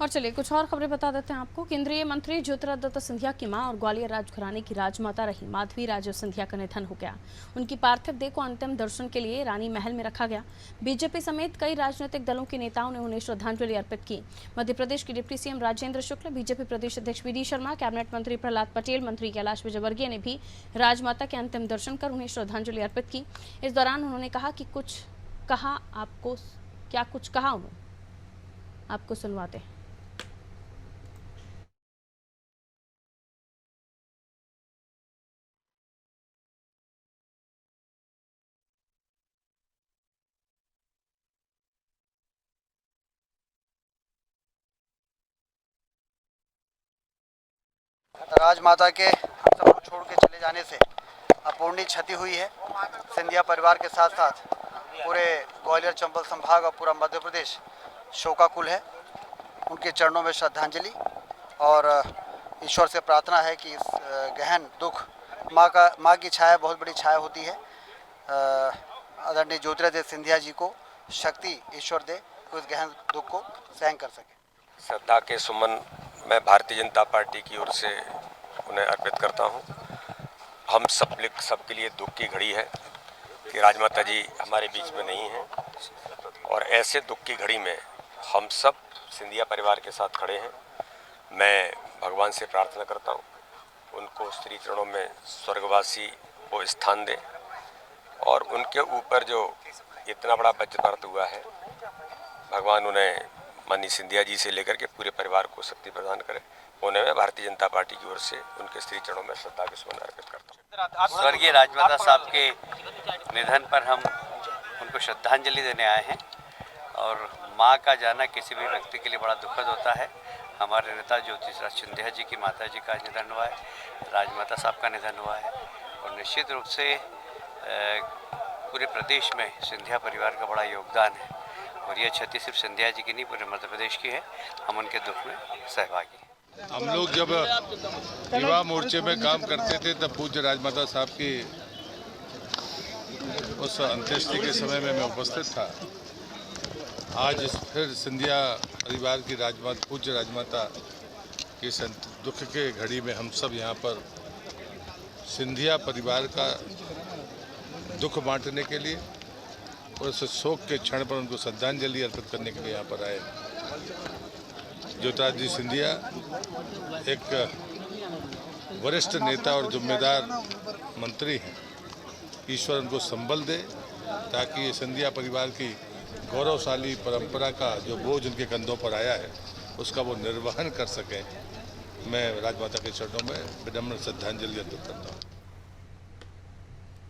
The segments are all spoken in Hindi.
और चलिए कुछ और खबरें बता देते हैं आपको। केंद्रीय मंत्री ज्योतिरादित्य सिंधिया की मां और ग्वालियर राजघराने की राजमाता रही माधवी राजे सिंधिया का निधन हो गया। उनकी पार्थिव देह को अंतिम दर्शन के लिए रानी महल में रखा गया। बीजेपी समेत कई राजनीतिक दलों के नेताओं ने उन्हें श्रद्धांजलि अर्पित की। मध्य प्रदेश के डिप्टी सीएम राजेंद्र शुक्ल, बीजेपी प्रदेश अध्यक्ष वी डी शर्मा, कैबिनेट मंत्री प्रहलाद पटेल, मंत्री कैलाश विजयवर्गीय ने भी राजमाता के अंतिम दर्शन कर उन्हें श्रद्धांजलि अर्पित की। इस दौरान उन्होंने कहा कि कुछ कहा उन्होंने, आपको सुनवाते हैं। राजमाता के हम सबको छोड़ के चले जाने से अपूर्णीय क्षति हुई है। सिंधिया परिवार के साथ साथ पूरे ग्वालियर चंबल संभाग और पूरा मध्य प्रदेश शोकाकुल है। उनके चरणों में श्रद्धांजलि और ईश्वर से प्रार्थना है कि इस गहन दुख माँ की छाया बहुत बड़ी छाया होती है। आदरणीय ज्योतिरादित्य सिंधिया जी को शक्ति ईश्वर दे कि उस गहन दुख को सहन कर सके। श्रद्धा के सुमन मैं भारतीय जनता पार्टी की ओर से उन्हें अर्पित करता हूं। हम सबके लिए दुख की घड़ी है कि राजमाता जी हमारे बीच में नहीं हैं और ऐसे दुख की घड़ी में हम सब सिंधिया परिवार के साथ खड़े हैं। मैं भगवान से प्रार्थना करता हूं उनको श्री चरणों में स्वर्गवासी को स्थान दे और उनके ऊपर जो इतना बड़ा वज्रपात हुआ है, भगवान उन्हें माननीय सिंधिया जी से लेकर के पूरे परिवार को शक्ति प्रदान करे। उन्हें मैं भारतीय जनता पार्टी की ओर से उनके श्री चरणों में श्रद्धा के सुमन अर्पित करता हूँ। स्वर्गीय राजमाता साहब के निधन पर हम उनको श्रद्धांजलि देने आए हैं और माँ का जाना किसी भी व्यक्ति के लिए बड़ा दुखद होता है। हमारे नेता ज्योतिरादित्य सिंधिया जी की माता जी का निधन हुआ है, राजमाता साहब का निधन हुआ है और निश्चित रूप से पूरे प्रदेश में सिंधिया परिवार का बड़ा योगदान है और ये क्षति सिर्फ सिंधिया जी की नहीं पूरे मध्य प्रदेश की है। हम उनके दुख में सहभागी हैं। हम लोग जब युवा मोर्चे में काम करते थे तब पूज्य राजमाता साहब की उस अंत्येष्टि के समय में मैं उपस्थित था। आज फिर सिंधिया परिवार की पूज्य राजमाता की दुख के घड़ी में हम सब यहाँ पर सिंधिया परिवार का दुख बांटने के लिए और उस शोक के क्षण पर उनको श्रद्धांजलि अर्पित करने के लिए यहाँ पर आए। ज्योतिरादित्य सिंधिया एक वरिष्ठ नेता और जिम्मेदार मंत्री हैं। ईश्वर उनको संबल दे ताकि ये सिंधिया परिवार की गौरवशाली परंपरा का जो बोझ उनके कंधों पर आया है उसका वो निर्वहन कर सकें। मैं राजमाता के चरणों में विनम्र श्रद्धांजलि अर्पित करता हूँ।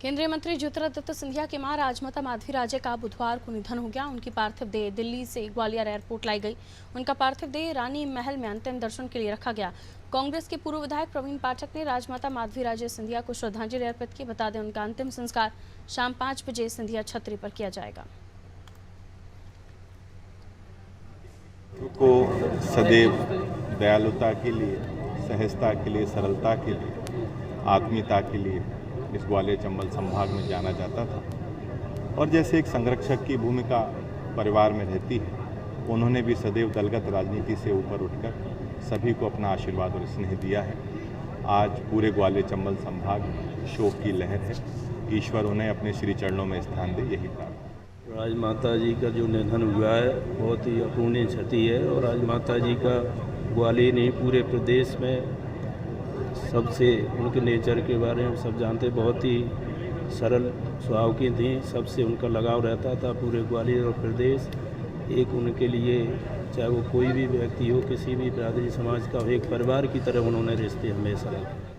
केंद्रीय मंत्री ज्योतिरादित्य सिंधिया की मां राजमाता माधवी राजे का बुधवार को निधन हो गया। उनकी पार्थिव देह दिल्ली से ग्वालियर एयरपोर्ट लाई गई। उनका पार्थिव देह रानी महल में अंतिम दर्शन के लिए रखा गया। कांग्रेस के पूर्व विधायक प्रवीण पाठक ने राजमाता माधवी राजे सिंधिया को श्रद्धांजलि अर्पित की। बता दें उनका अंतिम संस्कार शाम 5 बजे सिंधिया छतरी पर किया जाएगा। को सदैव दयालुता के लिए, सहजता के लिए, सरलता के लिए, आत्मीयता के लिए इस ग्वालियर चंबल संभाग में जाना जाता था और जैसे एक संरक्षक की भूमिका परिवार में रहती है, उन्होंने भी सदैव दलगत राजनीति से ऊपर उठकर सभी को अपना आशीर्वाद और स्नेह दिया है। आज पूरे ग्वालियर चंबल संभाग में शोक की लहर है। ईश्वर उन्हें अपने श्री चरणों में स्थान दे, यही प्रार्थना। राजमाता जी का जो निधन हुआ है बहुत ही अपूर्णीय क्षति है और राजमाता जी का ग्वालियर नहीं पूरे प्रदेश में सबसे उनके नेचर के बारे में सब जानते। बहुत ही सरल स्वभाव की थी, सबसे उनका लगाव रहता था पूरे ग्वालियर और प्रदेश। एक उनके लिए चाहे वो कोई भी व्यक्ति हो, किसी भी बिरादरी समाज का, एक परिवार की तरह उन्होंने रिश्ते हमेशा रखे।